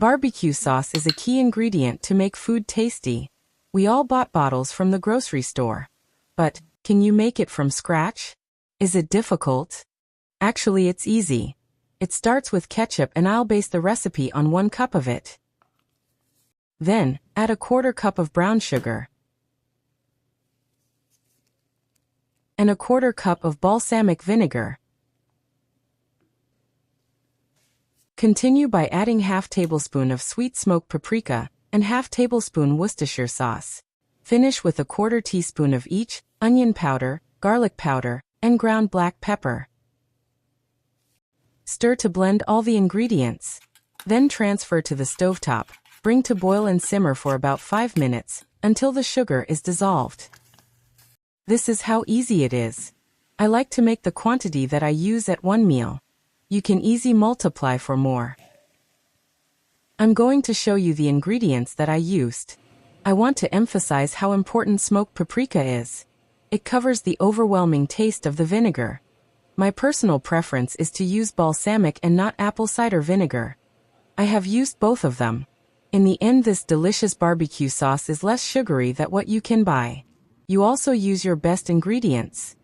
Barbecue sauce is a key ingredient to make food tasty. We all bought bottles from the grocery store. But, can you make it from scratch? Is it difficult? Actually, it's easy. It starts with ketchup and I'll base the recipe on 1 cup of it. Then, add a 1/4 cup of brown sugar and a 1/4 cup of balsamic vinegar. Continue by adding 1/2 tablespoon of sweet smoked paprika and 1/2 tablespoon Worcestershire sauce. Finish with a 1/4 teaspoon of each, onion powder, garlic powder, and ground black pepper. Stir to blend all the ingredients. Then transfer to the stovetop. Bring to boil and simmer for about 5 minutes, until the sugar is dissolved. This is how easy it is. I like to make the quantity that I use at 1 meal. You can easily multiply for more. I'm going to show you the ingredients that I used. I want to emphasize how important smoked paprika is. It covers the overwhelming taste of the vinegar. My personal preference is to use balsamic and not apple cider vinegar. I have used both of them. In the end, this delicious barbecue sauce is less sugary than what you can buy. You also use your best ingredients.